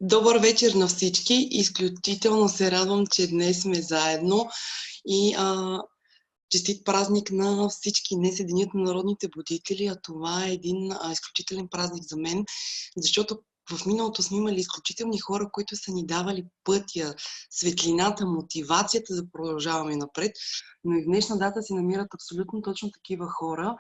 Добър вечер на всички! Изключително се радвам, че днес сме заедно и честит празник на всички. Днес е Денят на народните будители, а това е един изключителен празник за мен, защото в миналото сме имали изключителни хора, които са ни давали пътя, светлината, мотивацията да продължаваме напред, но и в днешна дата се намират абсолютно точно такива хора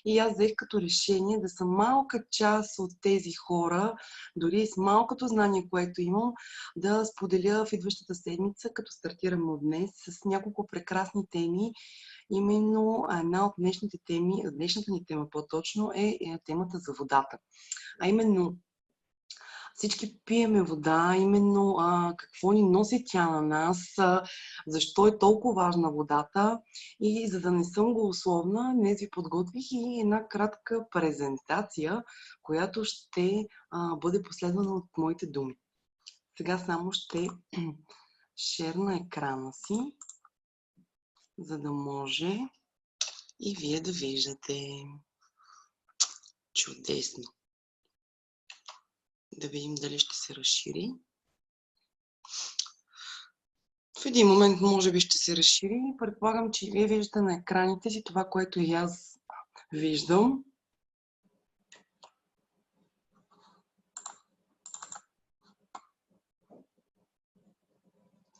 и аз взех като решение да съм малка част от тези хора, дори с малкото знание, което имам, да споделя в идващата седмица, като стартираме от днес, с няколко прекрасни теми. Именно една от днешната ни тема по-точно е темата за водата. А именно всички пиеме вода, именно какво ни носи тя на нас, защо е толкова важна водата. И за да не съм голословна, днес ви подготвих и една кратка презентация, която ще бъде последвана от моите думи. Сега само ще шерна екрана си, за да може и вие да виждате. Чудесно! Да видим дали ще се разшири. В един момент може би ще се разшири. Предполагам, че вие виждате на екраните си това, което и аз виждам.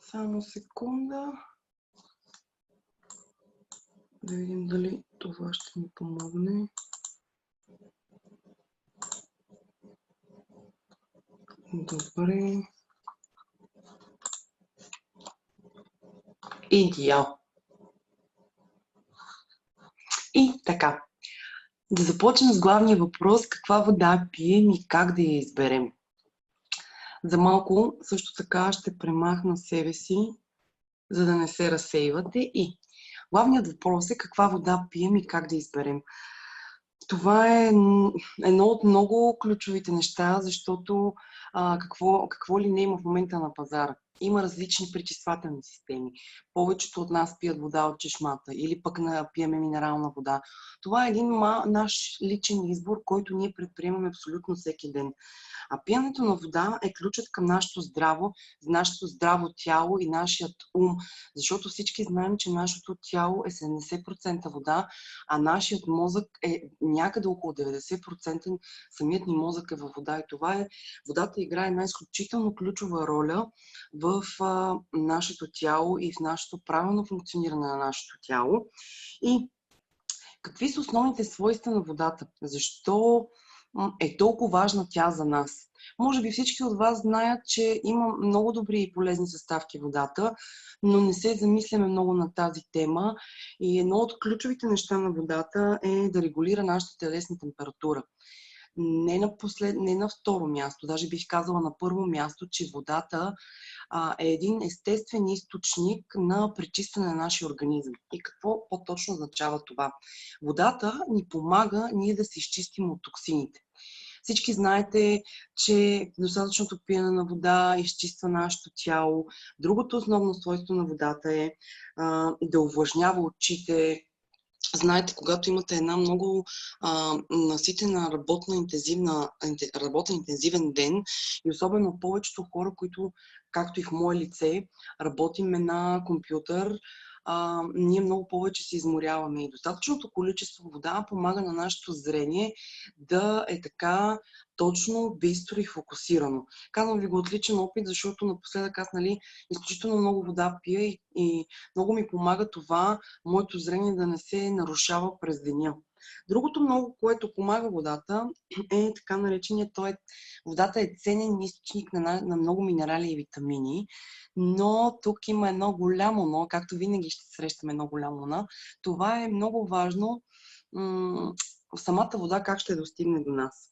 Само секунда. Да видим дали това ще ми помогне. Добре. Идеал. И така. Да започнем с главния въпрос. Каква вода пием и как да я изберем? За малко също така ще премахна себе си, за да не се разсейвате. И главният въпрос е каква вода пием и как да изберем. Това е едно от много ключовите неща, защото какво ли не има в момента на пазара. Има различни пречиствателни системи. Повечето от нас пият вода от чешмата или пък пиеме минерална вода. Това е един наш личен избор, който ние предприемаме абсолютно всеки ден. А пиенето на вода е ключът към нашето здраво тяло и нашият ум. Защото всички знаем, че нашето тяло е 70% вода, а нашият мозък е някъде около 90%. Самият ни мозък е във вода и водата играе една изключително ключова роля в нашето тяло и в нашето правилно функциониране на нашето тяло. И какви са основните свойства на водата? Защо е толкова важна тя за нас? Може би всички от вас знаят, че има много добри и полезни съставки в водата, но не се замисляме много на тази тема. И едно от ключовите неща на водата е да регулира нашата телесна температура. Не на второ място, даже бих казала на първо място, че водата е един естествен източник на пречистване на нашия организъм. И какво по-точно означава това? Водата ни помага ние да се изчистим от токсините. Всички знаете, че достатъчното пиене на вода изчиства нашето тяло. Другото основно свойство на водата е да увлажнява очите. Знаете, когато имате една много наситена работен интензивен ден и особено повечето хора, които, както и в мое лице, работиме на компютър, ние много повече се изморяваме и достатъчното количество вода помага на нашето зрение да е така точно, бистро и фокусирано. Казвам ви го от личен опит, защото напоследък аз изключително много вода пия и много ми помага това, моето зрение да не се нарушава през деня. Другото много, което помага водата, е така наречения, водата е ценен източник на много минерали и витамини, но тук има едно голямо но, както винаги ще срещаме едно голямо но. Това е много важно самата вода как ще достигне до нас.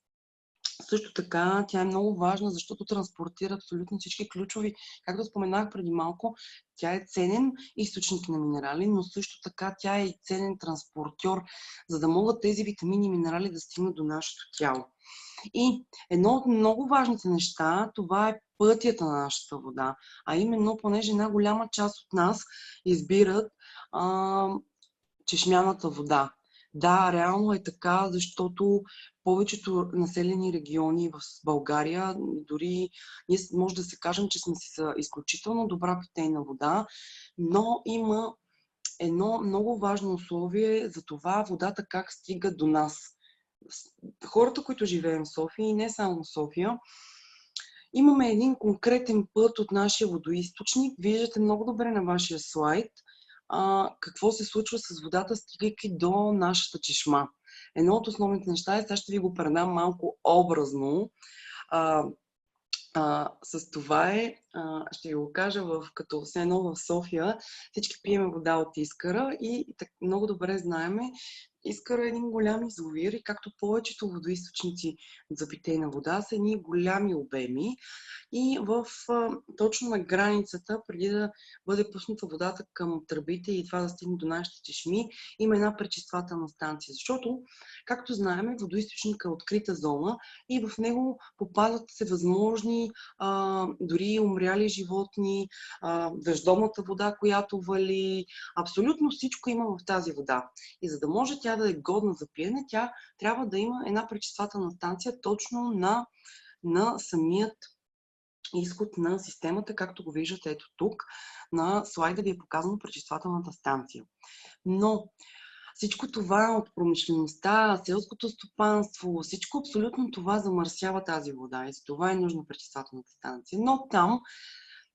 Също така, тя е много важна, защото транспортира абсолютно всички ключови, както споменах преди малко, тя е ценен източник на минерали, но също така тя е и ценен транспортьор, за да могат тези витамини и минерали да стигнат до нашето тяло. И едно от много важните неща, това е пътята на нашата вода, а именно, понеже една голяма част от нас избират чешмяната вода. Да, реално е така, защото повечето населени региони в България, дори ние може да се кажем, че сме с изключително добра питейна вода, но има едно много важно условие за това водата как стига до нас. Хората, които живеем в София и не само в София, имаме един конкретен път от нашия водоизточник. Виждате много добре на вашия слайд какво се случва с водата, стигайки до нашата чешма. Едно от основните неща е, сега ще ви го предам малко образно. С това ще ви го кажа, като все едно в София всички пиеме вода от Искъра и много добре знаеме, Искъра е един голям язовир и както повечето водоизточници за питейна вода са едни голями обеми и точно на границата, преди да бъде пусната водата към тръбите и това да стигне до нашите чешми, има една пречиствателна станция. Защото, както знаем, водоизточника е открита зона и в него попадат всевъзможни дори умряли животни, дъждовната вода, която вали. Абсолютно всичко има в тази вода. И за да може тя да е годна за пиене, тя трябва да има една пречиствателна станция точно на самият изход на системата, както го виждате ето тук. На слайда ви е показано пречиствателната станция. Но всичко това от промишлеността, селското стопанство, всичко абсолютно това замърсява тази вода и за това е нужна пречиствателната станция. Но там,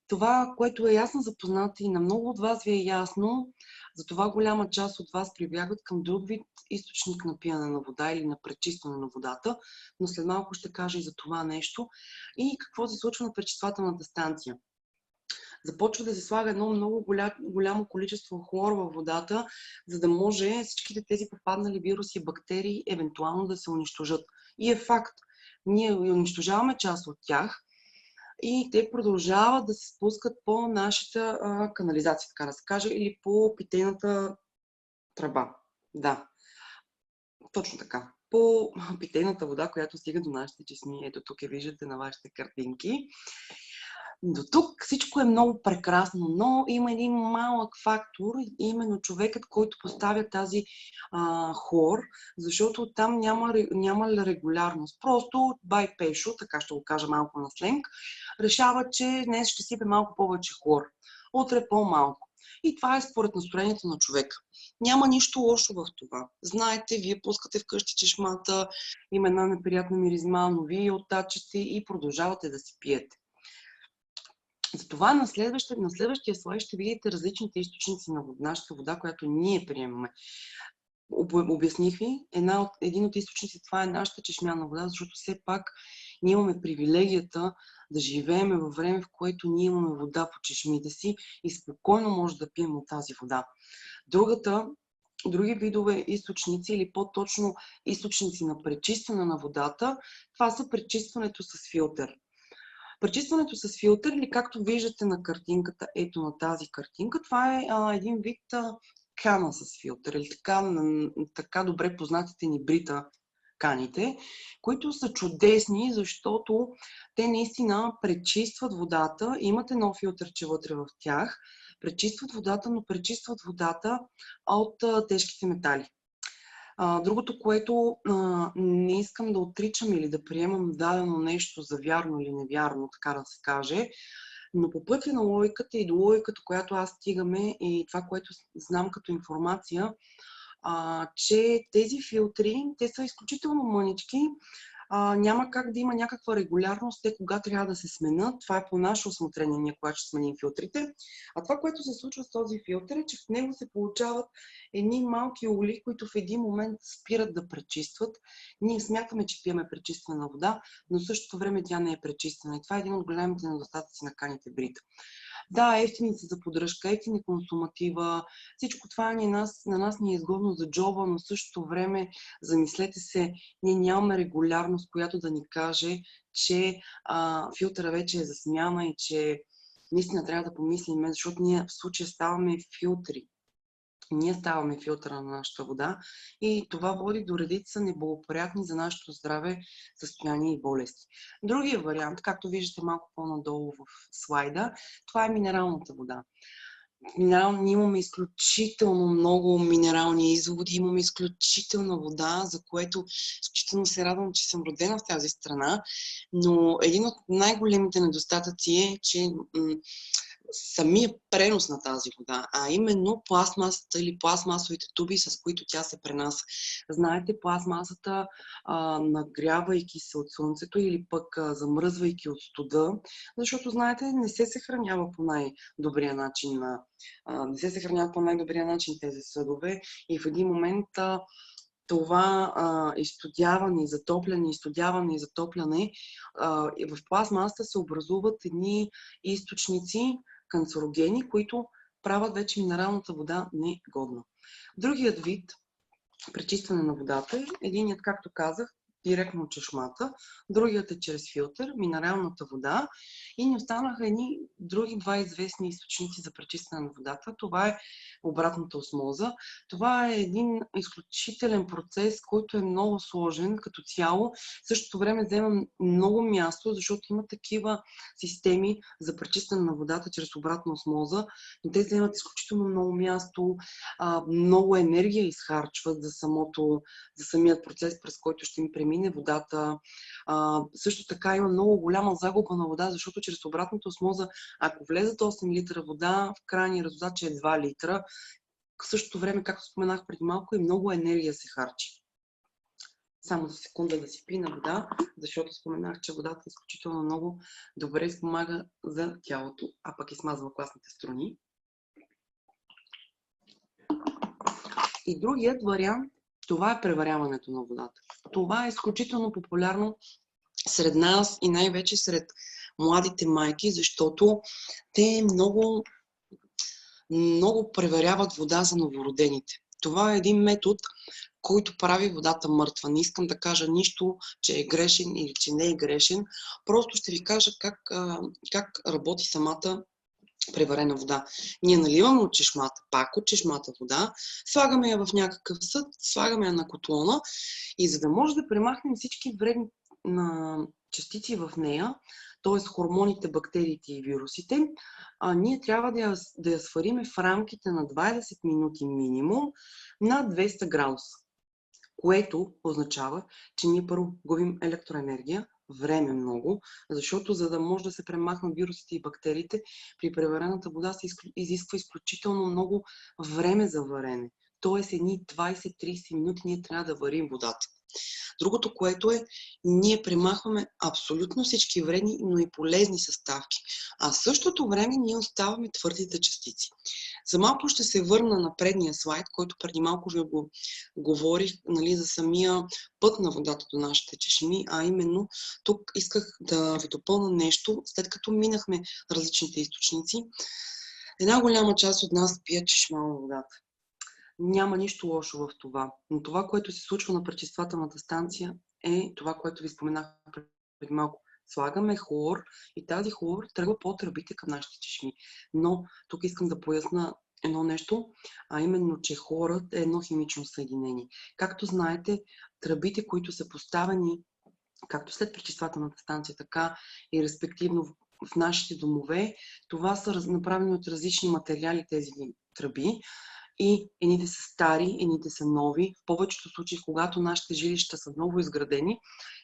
това, което е ясно запознато и на много от вас ви е ясно, затова голяма част от вас прибягват към друг вид източник на пиене на вода или на пречистване на водата, но след малко ще кажа и за това нещо. И какво се случва на пречиствателната станция? Започва да се слага едно много голямо количество хлор във водата, за да може всичките тези попаднали вируси и бактерии евентуално да се унищожат. И е факт. Ние унищожаваме част от тях и те продължават да се спускат по нашата канализация, така да се каже, или по питейната тръба. Да, точно така. По питейната вода, която стига до нашите чесми. Ето тук я виждате на вашите картинки. До тук всичко е много прекрасно, но има един малък фактор, именно човекът, който поставя тази хлор, защото там няма регулярност. Просто бай Пешо, така ще го кажа малко на сленг, решава, че днес ще сипе малко повече хлор, утре по-малко. И това е според настроението на човека. Няма нищо лошо в това. Знаете, вие пускате вкъщи чешмата, има една неприятна миризма, но вие оттачате и продължавате да си пиете. Затова на следващия слайд ще видите различните източници на нашата вода, която ние приемаме. Обясних ви, един от източниците това е нашата чешмяна вода, защото все пак ние имаме привилегията да живеем във време, в което ние имаме вода по чешмите си и спокойно може да пием от тази вода. Други видове източници или по-точно източници на пречистване на водата, това са пречистването с филтър. Пречистването с филтър, или както виждате на картинката, ето на тази картинка, това е един вид кана с филтър, или така добре познатите ни Брита каните, които са чудесни, защото те наистина пречистват водата, имат едно филтърче вътре в тях, пречистват водата, но пречистват водата от тежките метали. Другото, което не искам да отричам или да приемам дадено нещо за вярно или невярно, така да се каже, но по пътя на логиката и до логиката, която аз стигаме и това, което знам като информация, че тези филтри, те са изключително мънички, няма как да има някаква регулярност, те кога трябва да се сменят. Това е по наше усмотрение, ние когато ще сменим филтрите. А това, което се случва с този филтър е, че в него се получават едни малки ули, които в един момент спират да пречистват. Ние смятаме, че пиеме пречиствана вода, но в същото време тя не е пречиствана. И това е един от големите недостатъци на каните Брита. Да, ефтини са за поддръжка, ефтини консуматива, всичко това на нас ни е изгодно за джоба, но в същото време, замислете се, ние нямаме регулярност, която да ни каже, че филтъра вече е за смяна и че наистина трябва да помислим, защото ние в случая ставаме филтри. Ние ставаме филтъра на нашата вода и това води до редица неблагоприятни за нашето здраве състояние и болести. Другия вариант, както виждате малко по-надолу в слайда, това е минералната вода. ние имаме изключително много минерални изводи, имаме изключителна вода, за което изключително се радвам, че съм родена в тази страна, но един от най-големите недостатъци е, че самия пренос на тази вода, а именно пластмасата или пластмасовите туби, с които тя се пренася. Знаете, пластмасата, нагрявайки се от слънцето или пък замръзвайки от студа, защото, знаете, не се съхранява по най-добрия начин не се съхраняват по най-добрия начин тези съдове и в един момент това изстудяване, затопляне, в пластмасата се образуват едни източници, канцерогени, които правят вече минералната вода негодна. Другият вид пречистване на водата е единият, както казах, директно от чешмата, другият е чрез филтър, минералната вода и ни останаха едни други два известни източници за пречистване на водата. Това е обратната осмоза. Това е един изключителен процес, който е много сложен като цяло. В същото време взема много място, защото има такива системи за пречистване на водата чрез обратна осмоза, но те вземат изключително много място, много енергия изхарчват за самият процес, през който ще им премине водата. Също така има много голяма загуба на вода, защото чрез обратната осмоза, ако влезат 8 литра вода, в крайния резултат, че е 2 литра, в същото време, както споменах преди малко, и много енергия се харчи. Само за секунда да си пина вода, защото споменах, че водата изключително много добре спомага за тялото, а пък измазва класните струни. И другият вариант, това е преваряването на водата. Това е изключително популярно сред нас и най-вече сред младите майки, защото те много преваряват вода за новородените. Това е един метод, който прави водата мъртва. Не искам да кажа нищо, че е грешен или че не е грешен. Просто ще ви кажа как работи самата преварена вода. Ние наливаме от чешмата, пак от чешмата вода, слагаме я в някакъв съд, слагаме я на котлона и за да може да премахнем всички вредни частици в нея, т.е. хормоните, бактериите и вирусите, ние трябва да я свариме в рамките на 20 минути минимум на 200 градуса, което означава, че ние първо губим електроенергия, време много, защото за да може да се премахнат вирусите и бактериите, при преварената вода се изисква изключително много време за варене. Тоест едни 20-30 минути ние трябва да варим водата. Другото, което е, ние премахваме абсолютно всички вредни, но и полезни съставки. А в същото време ние оставаме твърдите частици. За малко ще се върна на предния слайд, който преди малко ви го говорих, за самия път на водата до нашите чешми, а именно тук исках да ви допълня нещо, след като минахме различните източници. Една голяма част от нас пият чешма във водата. Няма нищо лошо в това. Но това, което се случва на пречиствателната станция, е това, което ви споменах преди малко. Слагаме хлор и тази хлор тръгва по тръбите към нашите чешми. Но тук искам да поясна едно нещо, а именно, че хлорът е едно химично съединение. Както знаете, тръбите, които са поставени както след пречиствателната станция, така и респективно в нашите домове, това са направени от различни материали тези тръби. И едните са стари, едните са нови. В повечето случаи, когато нашите жилища са ново изградени,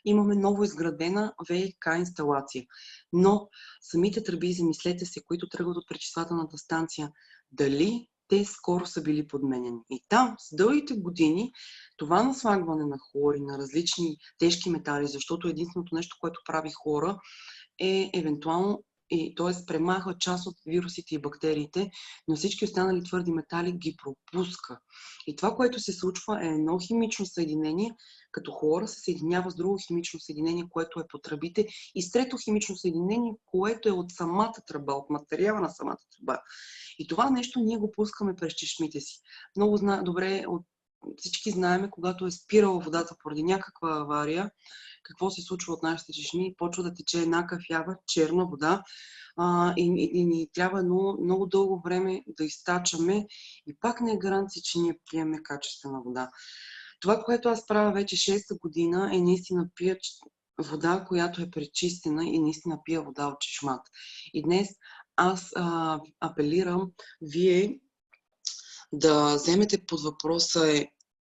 имаме ново изградена ВиК инсталация. Но самите тръби, замислете се, които тръгват от пречиствателната станция, дали те скоро са били подменени. И там, с дългите години, това наслагване на хлори, на различни тежки метали, защото единственото нещо, което прави хлора, е евентуално т.е. премахва част от вирусите и бактериите, но всички останали твърди метали ги пропуска. И това, което се случва, е едно химично съединение, като хлора се съединява с друго химично съединение, което е по тръбите, и с трето химично съединение, което е от самата тръба, от материала на самата тръба. И това нещо ние го пускаме през чешмите си. Много добре всички знаеме, когато е спирала водата поради някаква авария, какво се случва от нашите чешми, почва да тече една кафява, черна вода и ни трябва много дълго време да изтачаме и пак не е гаранция, че ние пиеме качествена вода. Това, което аз правя вече 6-та година, е наистина пия вода, която е пречистена, и наистина пия вода от чешмата. И днес аз апелирам вие да вземете под въпроса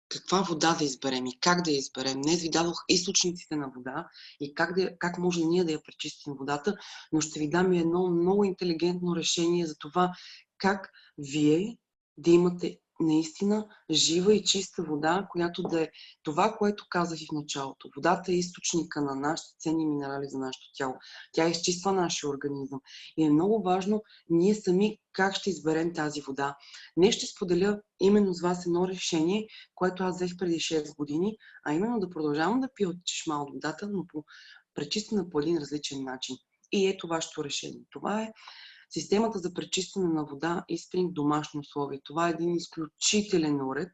каква вода да изберем и как да я изберем. Днес ви дадох източниците на вода и как може ние да я пречистим водата, но ще ви дам и едно много интелигентно решение за това как вие да имате наистина жива и чиста вода, която да е това, което казах и в началото. Водата е източника на нашите ценни минерали за нашето тяло. Тя изчиства нашия организъм. И е много важно ние сами как ще изберем тази вода. Днес ще споделя именно с вас едно решение, което аз взех преди 6 години, а именно да продължавам да пия от чешма от водата, но пречистена по един различен начин. И ето вашето решение. Това е системата за пречистване на вода Eastspring в домашни условия. Това е един изключителен уред.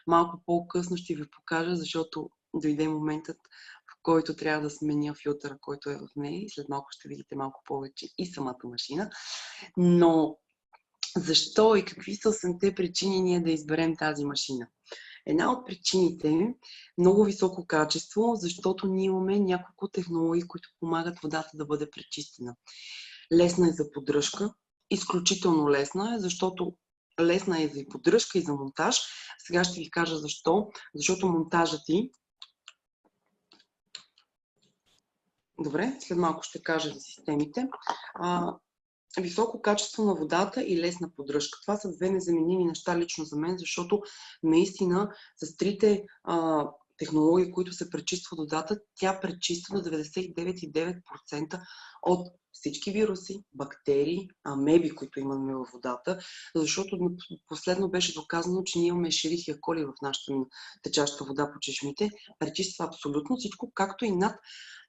Малко по-късно ще ви покажа, защото дойде моментът, в който трябва да сменя филтъра, който е в нея и след малко ще видите малко повече и самата машина. Но защо и какви са 8-те причини ние да изберем тази машина? Една от причините е много високо качество, защото ние имаме няколко технологии, които помагат водата да бъде пречистена. Лесна е за поддръжка, изключително лесна е, защото лесна е за поддръжка и за монтаж. Сега ще ви кажа защо. Защото монтажът ти... Добре, след малко ще кажа за системите. Високо качество на водата и лесна поддръжка. Това са две незаменими неща лично за мен, защото наистина с трите технологии, които се пречистват водата, тя пречиства до 99,9% от всички вируси, бактерии, амеби, които имаме във водата, защото последно беше доказано, че ние имаме Escherichia coli в нашата течаща вода по чешмите. Пречиства абсолютно всичко, както и над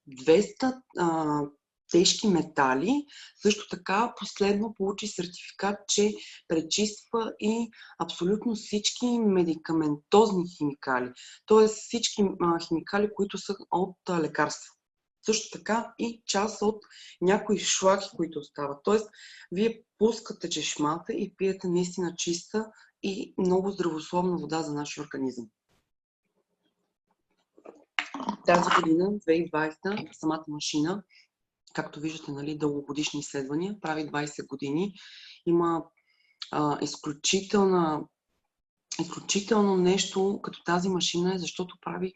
200 тежки метали. Също така последно получи сертификат, че пречиства и абсолютно всички медикаментозни химикали. Т.е. всички химикали, които са от лекарства. Също така и част от някои шлаки, които остават. Т.е. вие пускате чешмата и пиете наистина чиста и много здравословна вода за нашия организъм. Тази година, 2020, самата машина, както виждате, нали, дългогодишни изследвания, прави 20 години. Има изключително нещо като тази машина, защото прави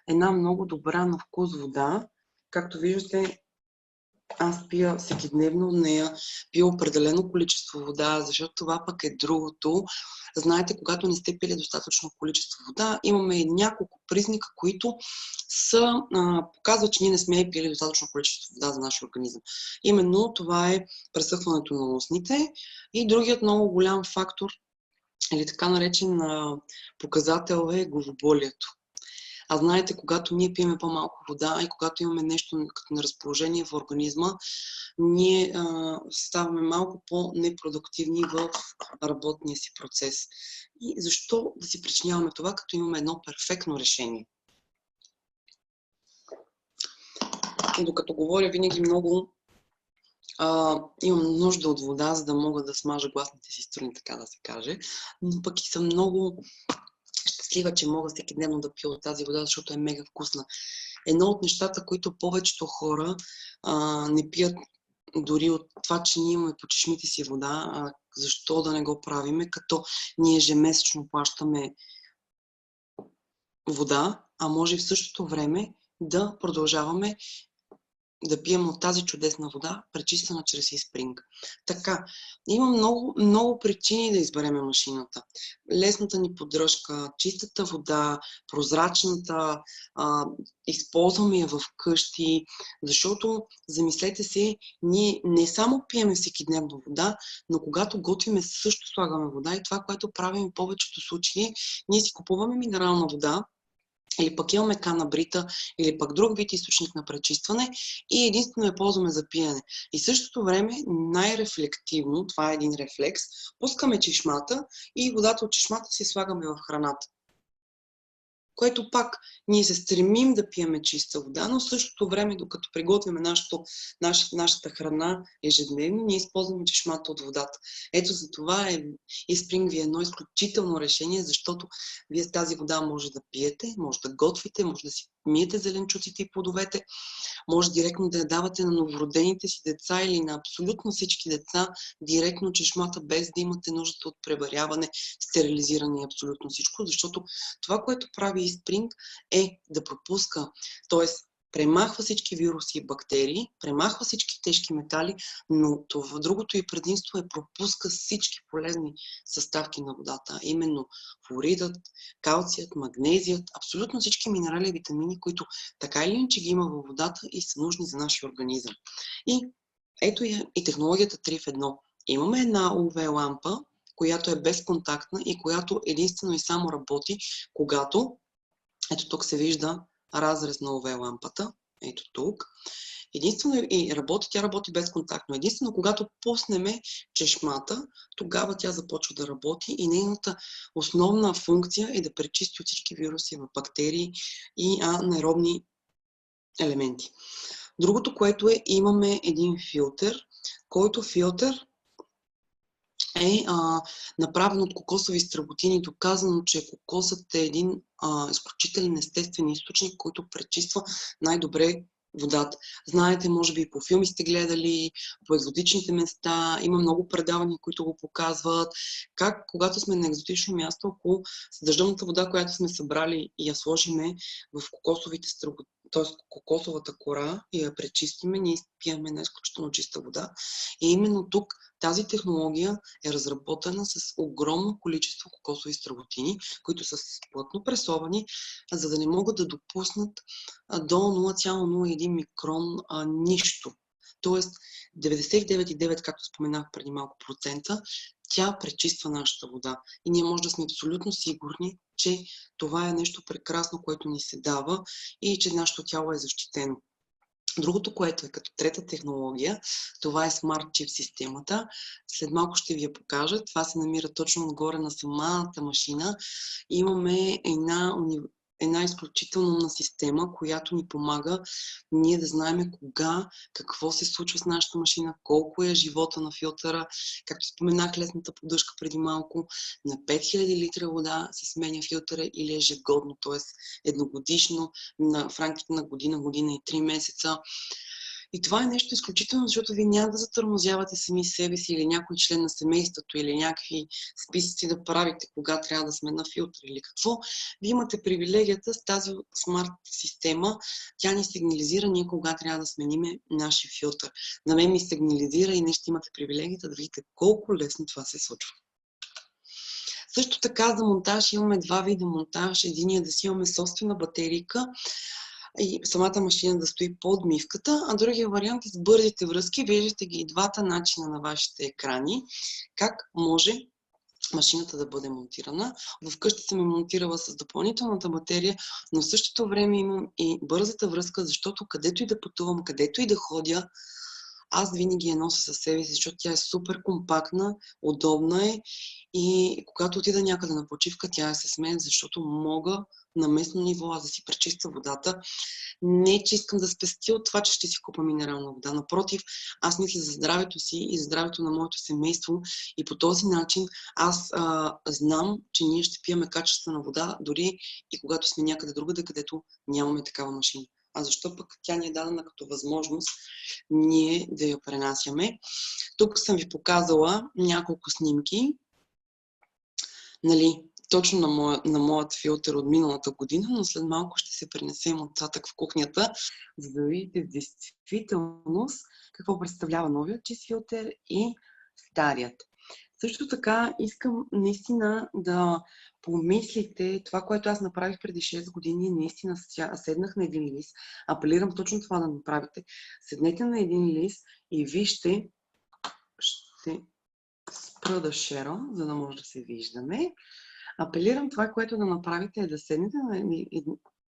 една много добра на вкус вода. Както виждате, аз пия всекидневно от нея, пия определено количество вода, защото това пък е другото. Знаете, когато не сте пили достатъчно количество вода, имаме няколко признака, които показват, че ние не сме пили достатъчно количество вода за нашия организъм. Именно това е пресъхването на устните и другият много голям фактор, или така наречен показател е главоболието. А знаете, когато ние пиеме по-малко вода и когато имаме нещо като неразположение в организма, ние ставаме малко по-непродуктивни в работния си процес. И защо да си причиняваме това, като имаме едно перфектно решение? И докато говоря, винаги много имам нужда от вода, за да мога да смажа гласните си струни, така да се каже. Но пък и съм много щастлива, че мога всекидневно да пия от тази вода, защото е мега вкусна. Едно от нещата, които повечето хора не пият дори от това, че ние имаме по чешмите си вода, защо да не го правиме, като ние ежемесечно плащаме вода, а може в същото време да продължаваме да пием от тази чудесна вода, пречистена чрез Eastspring. Така, има много причини да избереме машината. Лесната ни поддръжка, чистата вода, прозрачната, използваме я в къщи, защото, замислете се, ние не само пиеме всекидневно вода, но когато готвиме също слагаме вода и това, което правим в повечето случаи, ние си купуваме минерална вода, или пък имаме кана брита, или пък друг вид източник на пречистване и единствено я ползваме за пиене. И в същото време най-рефлективно, това е един рефлекс, пускаме чешмата и водата от чешмата си слагаме в храната. Което пак ние се стремим да пиеме чиста вода, но в същото време, докато приготвяме нашата храна ежедневно, ние използваме чешмата от водата. Ето за това Eastspring ви е едно изключително решение, защото вие с тази вода може да пиете, може да готвите, може да си миете зеленчуците и плодовете, може директно да я давате на новородените си деца или на абсолютно всички деца, директно чешмата, без да имате нуждата от пребаряване, стерилизиране и абсолютно всичко, защото това, което прави eSpring е да пропуска, т.е. премахва всички вируси и бактерии, премахва всички тежки метали, но това другото и предимство е пропуска всички полезни съставки на водата, именно флоридът, калцият, магнезият, абсолютно всички минерали и витамини, които така или иначе ги има във водата и са нужни за нашия организъм. И ето и технологията 3 в 1. Имаме една UV лампа, която е безконтактна и която единствено и само работи, когато, ето тук се вижда разрез на UV лампата, ето тук. Единствено и тя работи безконтактно. Единствено, когато пуснеме чешмата, тогава тя започва да работи и нейната основна функция е да пречисти от всички вируси, бактерии и анаеробни елементи. Другото, което е, имаме един филтър, който филтър е направен от кокосови стработини. Доказано, че кокосът е един изключителен естествен източник, който пречиства най-добре водата. Знаете, може би и по филми сте гледали, по екзотичните места, има много предавания, които го показват, как когато сме на екзотично място, ако с дъждовната вода, която сме събрали и я сложиме в кокосовите стработини, т.е. кокосовата кора и я пречистиме, ние пиеме една изключително чиста вода. И именно тук тази технология е разработена с огромно количество кокосови стработини, които са плътно пресовани, за да не могат да допуснат до 0,01 микрон нищо. Тоест 99,9, както споменах преди малко процента, тя пречиства нашата вода. И ние може да сме абсолютно сигурни, че това е нещо прекрасно, което ни се дава и че нашето тяло е защитено. Другото, което е като трета технология, това е Smart Chip системата. След малко ще ви я покажа. Това се намира точно отгоре на самата машина. Имаме една изключително умна система, която ни помага ние да знаем кога, какво се случва с нашата машина, колко е живота на филтъра. Както споменах, лесната поддръжка преди малко, на 5000 литра вода се сменя филтъра или ежегодно, т.е. едногодишно, в рамките на година, година и 3 месеца. И това е нещо изключително, защото вие няма да затормозявате сами себе си или някой член на семейството или някакви списъци да правите кога трябва да сме на филтър или какво. Вие имате привилегията с тази смарт система. Тя ни сигнализира ние кога трябва да смениме нашия филтър. На мен ми сигнализира и не ще имате привилегията да видите колко лесно това се случва. Също така за монтаж имаме два вида монтаж. Единият да си имаме собствена батерийка и самата машина да стои под мивката, а другия вариант е с бързите връзки. Виждате ги и двата начина на вашите екрани, как може машината да бъде монтирана. Вкъщи съм я монтирала с допълнителната батерия, но в същото време имам и бързата връзка, защото където и да пътувам, където и да ходя, аз винаги я нося със себе си, защото тя е супер компактна, удобна е и когато отида някъде на почивка, тя е с мен, защото мога на местно ниво аз да си пречиста водата. Не, че искам да спестя от това, че ще си купа минерална вода. Напротив, аз мисля за здравето си и за здравето на моето семейство и по този начин аз знам, че ние ще пиеме качествена вода, дори и когато сме някъде другаде, където нямаме такава машина. А защо пък тя ни е дадена като възможност ние да я пренасяме? Тук съм ви показала няколко снимки. Нали, точно на моят филтър от миналата година, но след малко ще се пренесем оттатък в кухнята, за да видите в действителност какво представлява новият чист филтър и старият. Също така искам наистина да помислите това, което аз направих преди 6 години, наистина седнах на един лист, апелирам точно това да направите. Седнете на един лист и вижте, ще спра да шерам, за да може да се виждаме. Апелирам това, което да направите е да седнете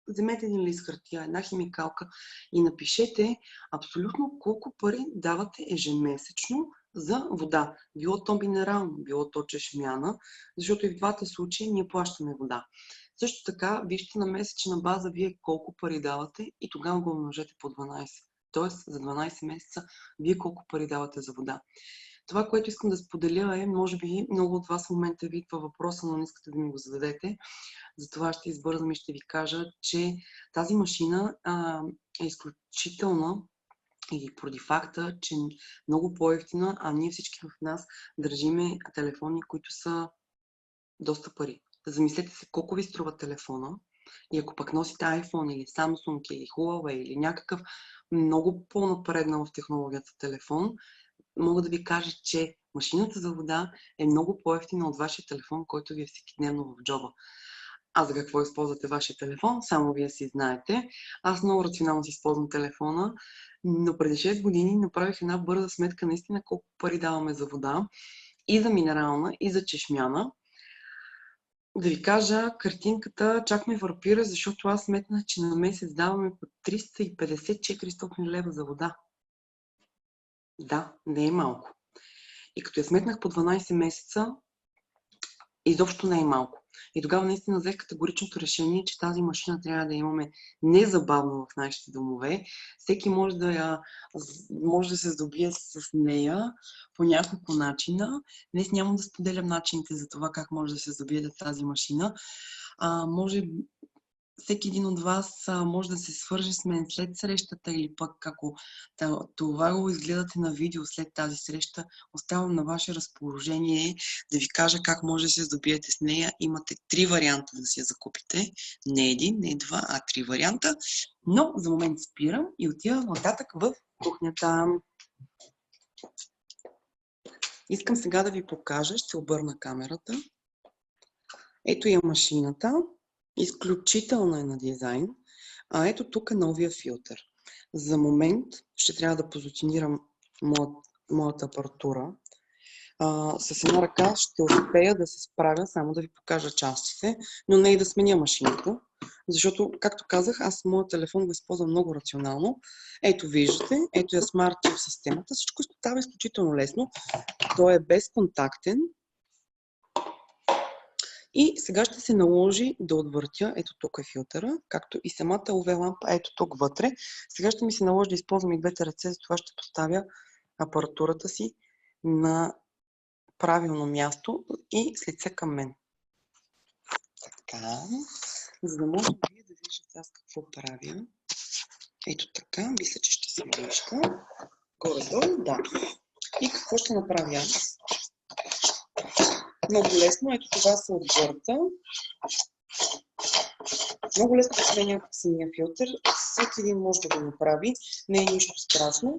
вземете един лист хартия, една химикалка и напишете абсолютно колко пари давате ежемесечно за вода. Било то минерално, било то чешмяна, защото и в двата случая ние плащаме вода. Също така, вижте на месечна база вие колко пари давате и тогава го умножете по 12. Тоест за 12 месеца вие колко пари давате за вода. Това, което искам да споделя е, може би много от вас в момента ви идва въпроса, но не искате да ми го зададете. Затова ще избързам и ще ви кажа, че тази машина е изключителна и поради факта, че е много по-евтина, а ние всички в нас държиме телефони, които са доста пари. Замислете се колко ви струва телефона и ако пък носите iPhone или Samsung или Huawei или някакъв много по-напреднал в технологията телефон, мога да ви кажа, че машината за вода е много по-евтина от вашия телефон, който ви е всекидневно в джоба. А за какво използвате вашия телефон? Само вие си знаете. Аз много рационално си използвам телефона, но преди 6 години направих една бърза сметка наистина колко пари даваме за вода и за минерална, и за чешмяна. Да ви кажа, картинката чак ме върпира, защото аз сметнах, че на месец даваме по 350-400 лева за вода. Да, не е малко. И като я сметнах по 12 месеца, изобщо не е малко. И тогава наистина взех категоричното решение, че тази машина трябва да имаме незабавно в нашите домове. Всеки може да се здобие с нея по няколко начина. Днес няма да споделям начините за това как може да се здобие тази машина. Може всеки един от вас може да се свърже с мен след срещата или пък ако това го изгледате на видео след тази среща, оставам на ваше разположение да ви кажа как може да се здобиете с нея. Имате 3 варианта да си я закупите. Не един, не два, а 3 варианта. Но за момент спирам и отивам нататък в кухнята. Искам сега да ви покажа, ще обърна камерата. Ето я машината. Изключителна е на дизайн. А ето тук е новия филтър. За момент ще трябва да позиционирам моята апаратура. С една ръка ще успея да се справя, само да ви покажа частите, но не и да сменя машината. Защото, както казах, аз моят телефон го използвам много рационално. Ето виждате, ето е Smart Tip системата. Всичко става изключително лесно. Той е безконтактен. И сега ще се наложи да отвъртя, ето тук е филтъра, както и самата UV лампа, ето тук вътре. Сега ще ми се наложи да използвам и двете ръце, за това ще поставя апаратурата си на правилно място и с лице към мен. Така, за да може вие да виждате аз какво правя. Ето така, мисля, че ще се вижда. Горе-долу, да. И какво ще направя аз? Много лесно, ето това се отвърта. Много лесно да сменя самия филтър. Всеки един може да го направи. Не е нищо страшно.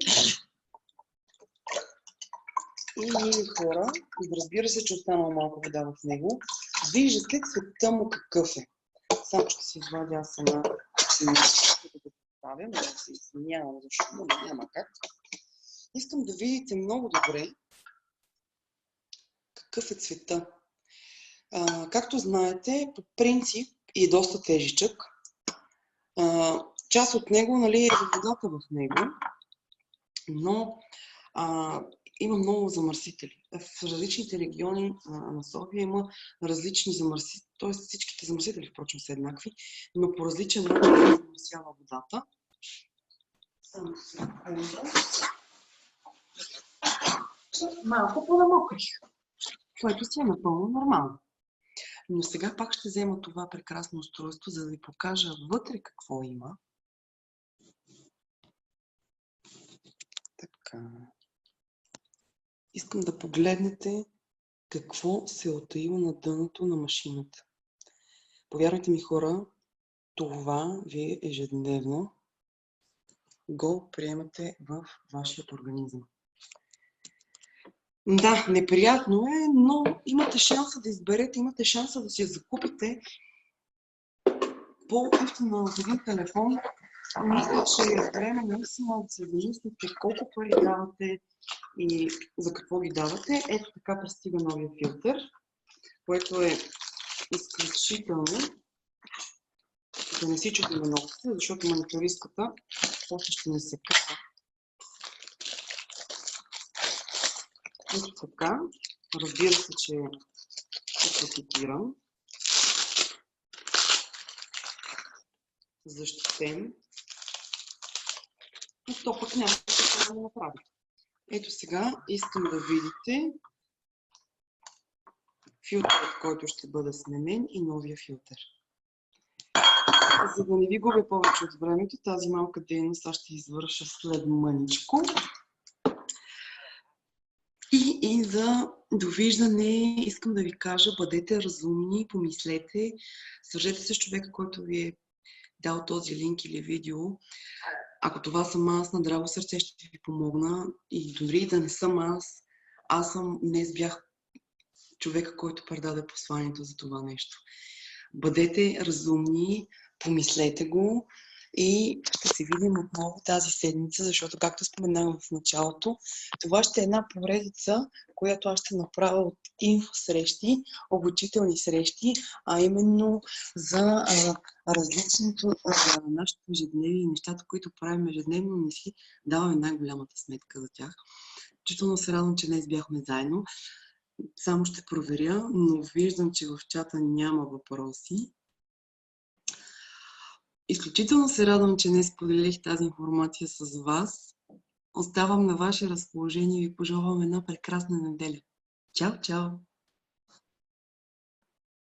И мили хора, разбира се, че останала малко вода в него. Виждате цвета му какъв е. Само ще се извадя аз една снимка, да го поставя. Може да се извинявам, защото няма как. Искам да видите много добре какъв е цвета. Както знаете, по принцип е доста тежичък. Част от него, нали, е водата в него, но има много замърсители. В различните региони на София има различни замърсители, т.е. всичките замърсители, впрочем, са еднакви, но по различен начин се замърсява водата. Малко понамокрих, което си е напълно нормално. Но сега пак ще взема това прекрасно устройство, за да ви покажа вътре какво има. Така. Искам да погледнете какво се отаива на дъното на машината. Повярвайте ми, хора, това вие ежедневно го приемате в вашия организъм. Да, неприятно е, но имате шанса да изберете, имате шанса да си я закупите по-ефтино на един телефон. Мисля, че е време наистина да се замислите колко пари давате и за какво ги давате. Ето така пристига новия филтър, което е изключително. Да не си чупим ногтите, защото маникюристката после ще не се къса. Ето така. Разбира се, че ще пакетирам. Защитен. И то пък някой ще да го направи. Ето сега искам да видите филтърът, който ще бъде сменен и новия филтър. За да не ви губя повече от времето, тази малка дейност аз ще извърша след мъничко. И за довиждане искам да ви кажа, бъдете разумни, помислете, свържете се с човека, който ви е дал този линк или видео. Ако това съм аз, на драго сърце ще ви помогна. И дори да не съм аз днес бях човека, който предаде посланието за това нещо. Бъдете разумни, помислете го и ще се видим отново тази седмица, защото, както споменах в началото, това ще е една поредица, която аз ще направя от инфосрещи, обучителни срещи, а именно за различното нашето ежедневие и нещата, които правим ежедневно, не си даваме най-голямата сметка за тях. Чувствително се радвам, че днес бяхме заедно. Само ще проверя, но виждам, че в чата няма въпроси. Изключително се радвам, че днес споделих тази информация с вас. Оставам на ваше разположение и ви пожелавам една прекрасна неделя. Чао, чао!